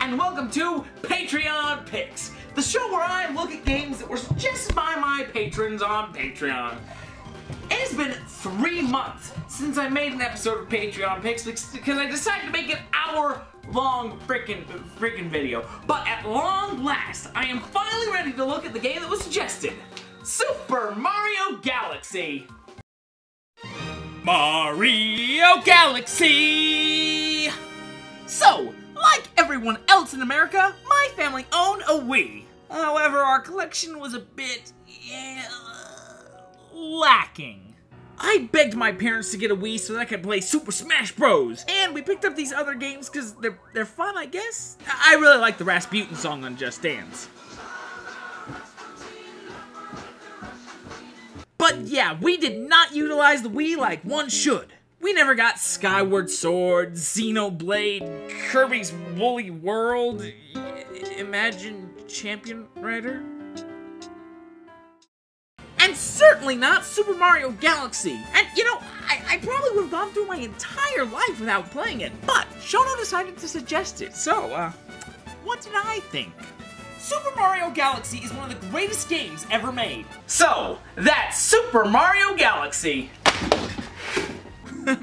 and welcome to Patreon Picks, the show where I look at games that were suggested by my patrons on Patreon. It has been 3 months since I made an episode of Patreon Picks because I decided to make an hour-long freaking video. But at long last, I am finally ready to look at the game that was suggested, Super Mario Galaxy. Mario Galaxy! So, like everyone else in America, my family owned a Wii. However, our collection was a bit lacking. I begged my parents to get a Wii so that I could play Super Smash Bros. And we picked up these other games because they're fun, I guess. I really like the Rasputin song on Just Dance. But yeah, we did not utilize the Wii like one should. We never got Skyward Sword, Xenoblade, Kirby's Woolly World, Imagine Champion Rider, and certainly not Super Mario Galaxy. And you know, I probably would have gone through my entire life without playing it, but Shono decided to suggest it. So, what did I think? Super Mario Galaxy is one of the greatest games ever made. So, that's Super Mario Galaxy.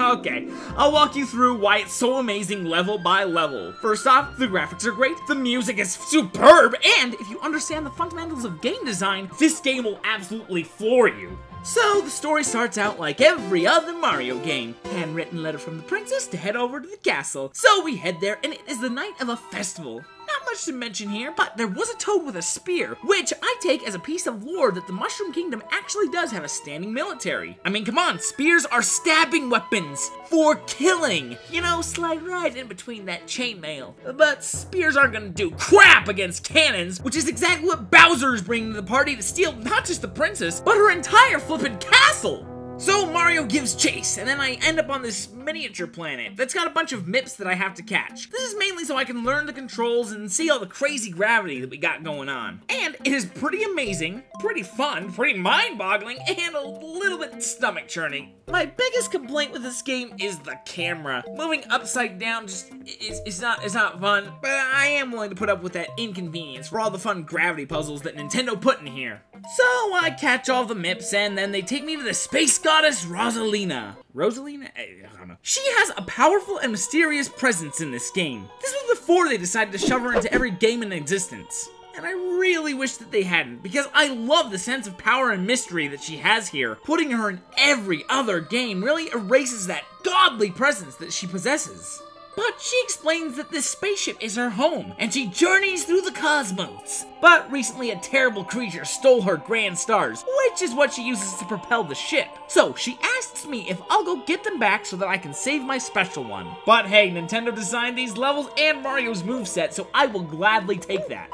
Okay, I'll walk you through why it's so amazing level by level. First off, the graphics are great, the music is superb, and if you understand the fundamentals of game design, this game will absolutely floor you. So, the story starts out like every other Mario game. Handwritten letter from the princess to head over to the castle. So we head there, and it is the night of a festival. Not much to mention here, but there was a toad with a spear, which I take as a piece of lore that the Mushroom Kingdom actually does have a standing military. I mean, come on, spears are stabbing weapons for killing. You know, slide right in between that chainmail. But spears aren't gonna do crap against cannons, which is exactly what Bowser is bringing to the party to steal not just the princess, but her entire flippin' castle. So Mario gives chase, and then I end up on this miniature planet that's got a bunch of MIPs that I have to catch. This is mainly so I can learn the controls and see all the crazy gravity that we got going on. And it is pretty amazing, pretty fun, pretty mind-boggling, and a little bit stomach-churning. My biggest complaint with this game is the camera. Moving upside down just is not fun, but I am willing to put up with that inconvenience for all the fun gravity puzzles that Nintendo put in here. So I catch all the MIPs, and then they take me to the space goddess Rosalina. Rosalina? I don't know. She has a powerful and mysterious presence in this game. This was before they decided to shove her into every game in existence. And I really wish that they hadn't, because I love the sense of power and mystery that she has here. Putting her in every other game really erases that godly presence that she possesses. But she explains that this spaceship is her home, and she journeys through the cosmos. But recently a terrible creature stole her grand stars, which is what she uses to propel the ship. So she asks me if I'll go get them back so that I can save my special one. But hey, Nintendo designed these levels and Mario's moveset, so I will gladly take that.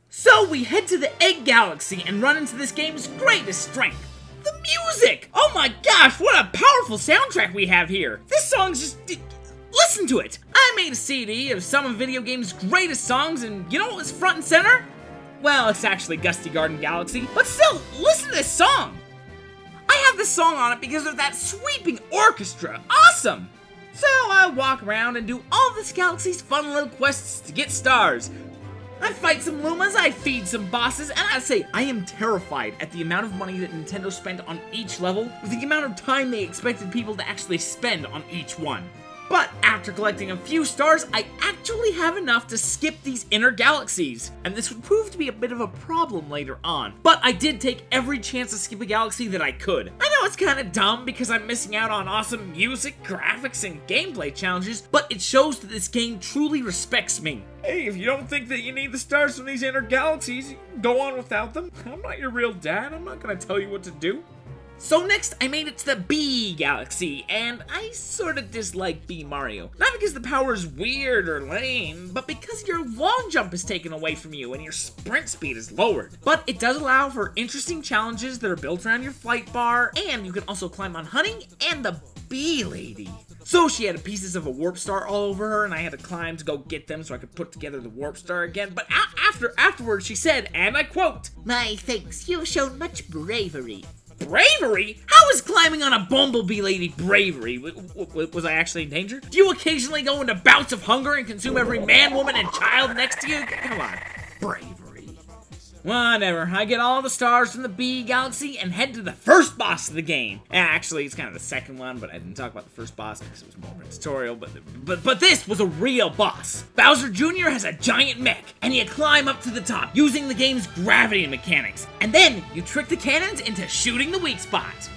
So we head to the Egg Galaxy and run into this game's greatest strength. The music! Oh my gosh, what a powerful soundtrack we have here! This song's just... listen to it! I made a CD of some of video games' greatest songs, and you know what was front and center? Well, it's actually Gusty Garden Galaxy, but still, listen to this song! I have this song on it because of that sweeping orchestra! Awesome! So I walk around and do all of this galaxy's fun little quests to get stars. I fight some Lumas, I feed some bosses, and I say I am terrified at the amount of money that Nintendo spent on each level with the amount of time they expected people to actually spend on each one. But after collecting a few stars, I actually have enough to skip these inner galaxies, and this would prove to be a bit of a problem later on. But I did take every chance to skip a galaxy that I could. I know it's kinda dumb because I'm missing out on awesome music, graphics, and gameplay challenges, but it shows that this game truly respects me. Hey, if you don't think that you need the stars from these inner galaxies, you can go on without them. I'm not your real dad, I'm not gonna tell you what to do. So next, I made it to the B Galaxy, and I sorta dislike B Mario. Not because the power is weird or lame, but because your long jump is taken away from you and your sprint speed is lowered. But it does allow for interesting challenges that are built around your flight bar, and you can also climb on Honey and the Bee Lady. So she had pieces of a warp star all over her, and I had to climb to go get them so I could put together the warp star again. But afterwards she said, and I quote, "My thanks, you have shown much bravery." Bravery? How is climbing on a bumblebee lady bravery? Was I actually in danger? Do you occasionally go into bouts of hunger and consume every man, woman, and child next to you? Come on. Bravery. Whatever, I get all the stars from the Bee Galaxy and head to the first boss of the game. Actually, it's kind of the second one, but I didn't talk about the first boss because it was more of a tutorial, but this was a real boss. Bowser Jr. has a giant mech, and you climb up to the top using the game's gravity mechanics, and then you trick the cannons into shooting the weak spot.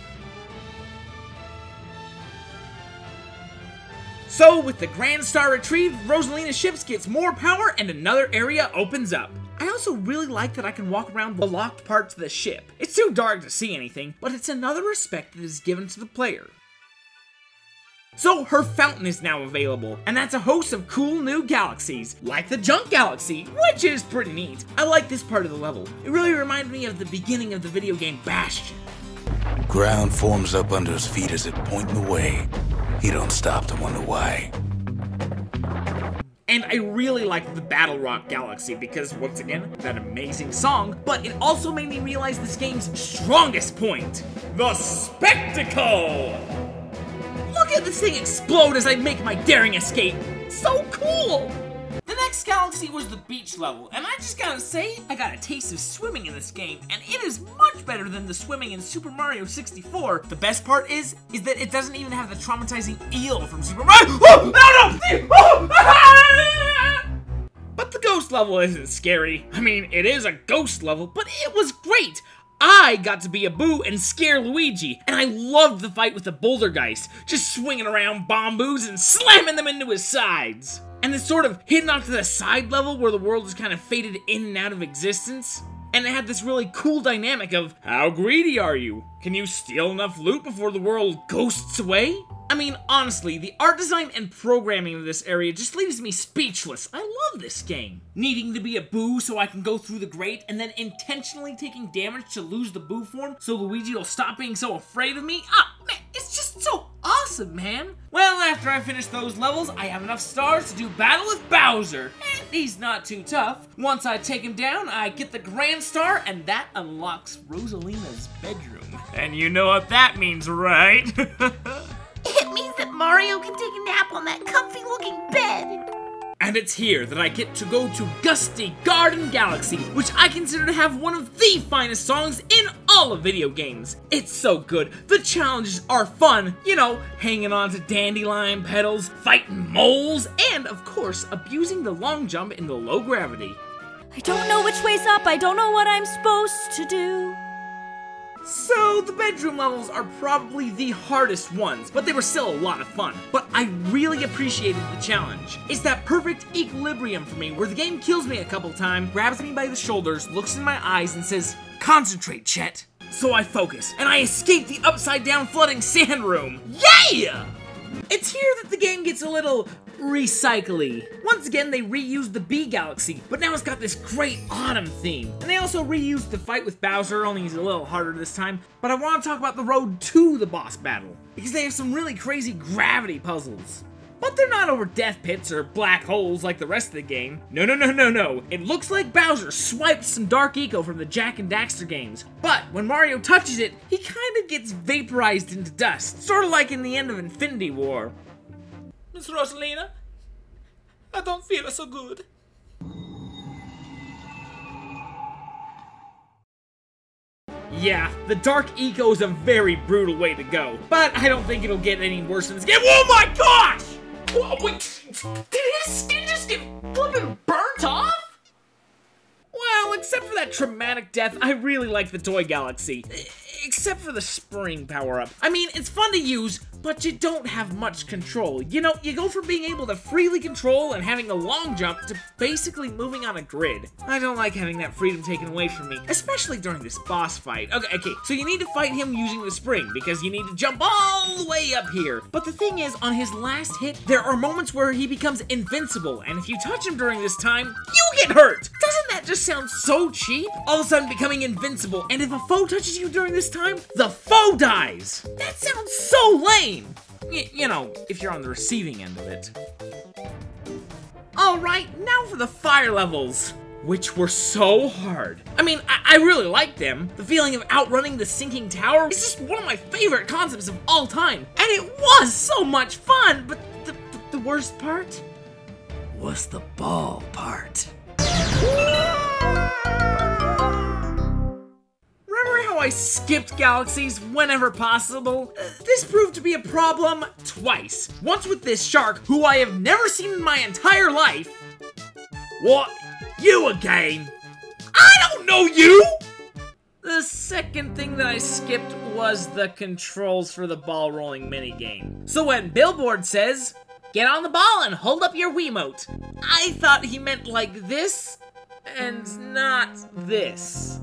So, with the Grand Star retrieved, Rosalina's ships gets more power and another area opens up. I also really like that I can walk around the locked parts of the ship. It's too dark to see anything, but it's another respect that is given to the player. So her fountain is now available, and that's a host of cool new galaxies, like the Junk Galaxy, which is pretty neat. I like this part of the level. It really reminded me of the beginning of the video game Bastion. Ground forms up under his feet as it pointing the way. He don't stop to wonder why. And I really liked the Battle Rock Galaxy because, once again, that amazing song, but it also made me realize this game's strongest point, the spectacle! Look at this thing explode as I make my daring escape. So cool! The next galaxy was the beach level, and I just gotta say, I got a taste of swimming in this game, and it is much better than the swimming in Super Mario 64. The best part is that it doesn't even have the traumatizing eel from Super Mario. Oh, no! Oh! But the ghost level isn't scary. I mean, it is a ghost level, but it was great. I got to be a Boo and scare Luigi, and I loved the fight with the Bouldergeist, just swinging around Bomboos and slamming them into his sides. And this sort of hidden off to the side level where the world is kind of faded in and out of existence. And it had this really cool dynamic of, how greedy are you? Can you steal enough loot before the world ghosts away? I mean, honestly, the art design and programming of this area just leaves me speechless. I love this game. Needing to be a Boo so I can go through the grate, and then intentionally taking damage to lose the Boo form so Luigi will stop being so afraid of me. Ah, man, it's just so awesome, man. Well, after I finish those levels, I have enough stars to do battle with Bowser. And he's not too tough. Once I take him down, I get the Grand Star, and that unlocks Rosalina's bedroom. And you know what that means, right? It means that Mario can take a nap on that comfy-looking bed. And it's here that I get to go to Gusty Garden Galaxy, which I consider to have one of the finest songs in all of video games. It's so good. The challenges are fun. You know, hanging on to dandelion petals, fighting moles, and, of course, abusing the long jump in the low gravity. I don't know which way's up. I don't know what I'm supposed to do. So, the bedroom levels are probably the hardest ones, but they were still a lot of fun. But I really appreciated the challenge. It's that perfect equilibrium for me, where the game kills me a couple times, grabs me by the shoulders, looks in my eyes, and says, "Concentrate, Chet." So I focus, and I escape the upside-down flooding sand room. Yeah! It's here that the game gets a little recycly. Once again, they reused the Bee Galaxy, but now it's got this great autumn theme. And they also reused the fight with Bowser, only he's a little harder this time. But I want to talk about the road to the boss battle, because they have some really crazy gravity puzzles. But they're not over death pits or black holes like the rest of the game. No, no, no, no, no. It looks like Bowser swiped some Dark Eco from the Jak and Daxter games. But when Mario touches it, he kind of gets vaporized into dust. Sort of like in the end of Infinity War. Miss Rosalina, I don't feel so good. Yeah, the Dark Eco is a very brutal way to go, but I don't think it'll get any worse in this game. Oh my gosh! Whoa, wait, did his skin just get flippin' burnt off? Well, except for that traumatic death, I really like the Toy Galaxy. Except for the spring power-up. I mean, it's fun to use, but you don't have much control. You know, you go from being able to freely control and having a long jump to basically moving on a grid. I don't like having that freedom taken away from me, especially during this boss fight. Okay, so you need to fight him using the spring, because you need to jump all the way up here. But the thing is, on his last hit, there are moments where he becomes invincible, and if you touch him during this time, you get hurt! Doesn't that just sound so cheap? All of a sudden becoming invincible, and if a foe touches you during this time, the foe dies! That sounds so lame! You know, if you're on the receiving end of it. Alright, now for the fire levels. which were so hard. I mean, I really liked them. The feeling of outrunning the sinking tower is just one of my favorite concepts of all time. And it was so much fun, but the worst part was the ball part. Remember how I skipped galaxies whenever possible? This proved to be a problem twice. Once with this shark, who I have never seen in my entire life. What? You again? I don't know you! The second thing that I skipped was the controls for the ball rolling minigame. So when Billboard says, "Get on the ball and hold up your Wiimote," I thought he meant like this, and not this.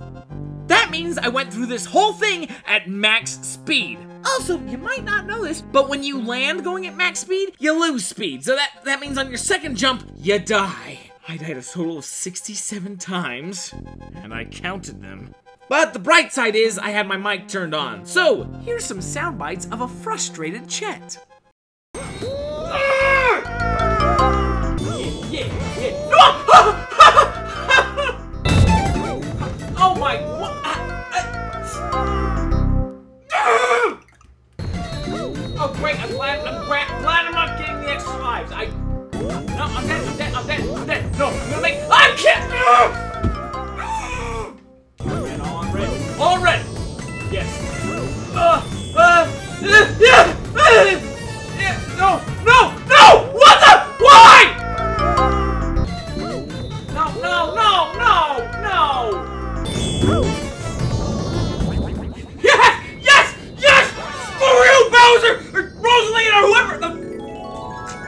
That means I went through this whole thing at max speed. Also, you might not know this, but when you land going at max speed, you lose speed. So that means on your second jump, you die. I died a total of 67 times, and I counted them. But the bright side is I had my mic turned on. So, here's some sound bites of a frustrated Chet. Oh my, what? Oh great, I'm glad I'm not getting the extra lives. No, I'm dead. No, I'm gonna make, I'm kidding! Already! Yes. No! What the? Why? No! Yes! For real, Bowser! Or Rosalina, or whoever! The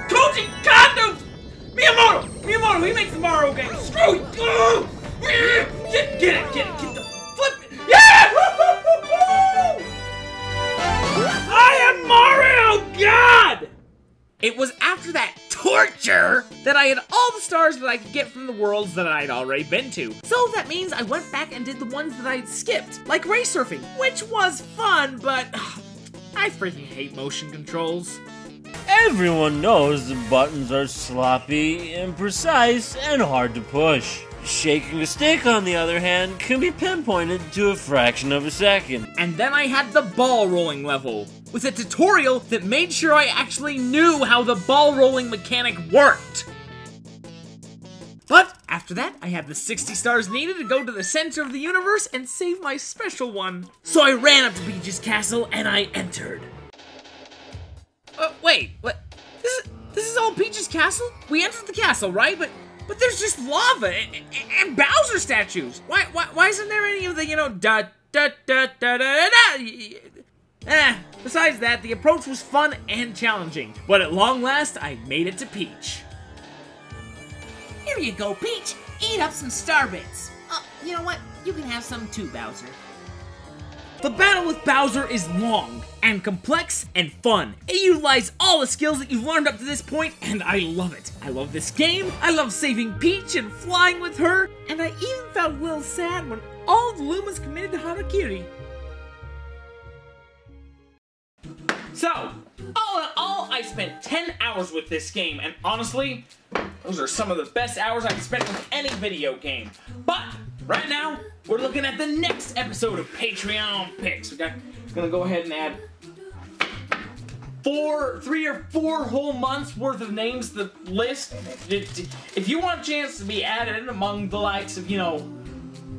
Koji Kondo! Miyamoto, he makes the Mario game. Screw you! Get the flip! Yeah! I am Mario God! It was after that torture that I had all the stars that I could get from the worlds that I'd already been to. So that means I went back and did the ones that I'd skipped, like race surfing, which was fun, but I freaking hate motion controls. Everyone knows the buttons are sloppy, imprecise, and hard to push. Shaking a stick, on the other hand, can be pinpointed to a fraction of a second. And then I had the ball rolling level, with a tutorial that made sure I actually knew how the ball rolling mechanic worked. But after that, I had the 60 stars needed to go to the center of the universe and save my special one. So I ran up to Peach's castle and I entered. Wait, what? This is all Peach's castle? We entered the castle, right? But there's just lava and Bowser statues. Why isn't there any of the, you know, Besides that, the approach was fun and challenging. But at long last, I made it to Peach. Here you go, Peach. Eat up some star bits. You know what? You can have some too, Bowser. The battle with Bowser is long and complex and fun. It utilized all the skills that you've learned up to this point, and I love it. I love this game, I love saving Peach and flying with her, and I even felt a little sad when all the Lumas committed to Harakiri. So, all in all, I spent 10 hours with this game, and honestly, those are some of the best hours I've spent with any video game. But, right now, we're looking at the next episode of Patreon Picks. We're gonna go ahead and add 3 or 4 whole months worth of names to the list. If you want a chance to be added among the likes of, you know,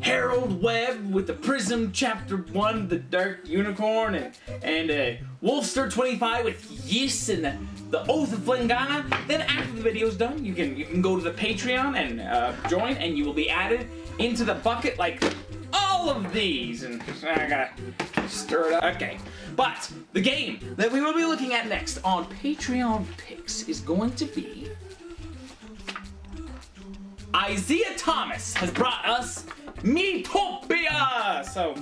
Harold Webb with the Prism Chapter 1, the Dark Unicorn, and Wolfster 25 with Yes and the Oath of Flingana, then after the video's done, you can go to the Patreon and join, and you will be added into the bucket like all of these. And I gotta stir it up. Okay, but the game that we will be looking at next on Patreon Picks is going to be Isaiah Thomas has brought us Metopia! So,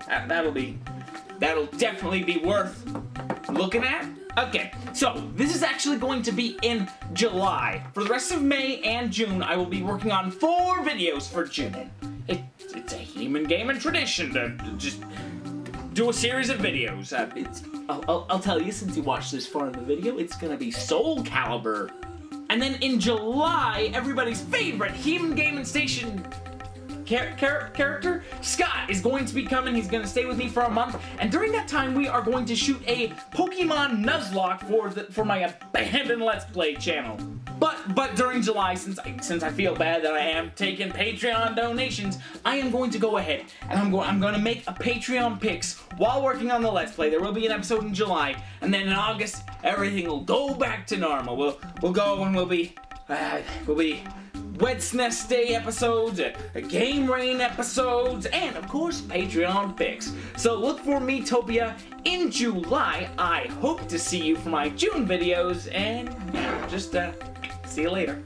that'll definitely be worth looking at. Okay, so this is actually going to be in July. For the rest of May and June, I will be working on 4 videos for June. It's a Heemin gaming tradition to just do a series of videos. I'll tell you, since you watched this far in the video, it's gonna be Soul Calibur. And then in July, everybody's favorite Heemin Gaming Station character, Scott, is going to be coming. He's going to stay with me for a month, and during that time we are going to shoot a Pokemon Nuzlocke for my abandoned Let's Play channel. But during July, since I feel bad that I am taking Patreon donations, I am going to go ahead and I'm going to make a Patreon picks while working on the Let's Play. There will be an episode in July, and then in August everything will go back to normal. We'll go and we'll be Wet's Nest Day episodes, Game Rain episodes, and of course Patreon picks. So look for Miitopia in July. I hope to see you for my June videos, and yeah, just see you later.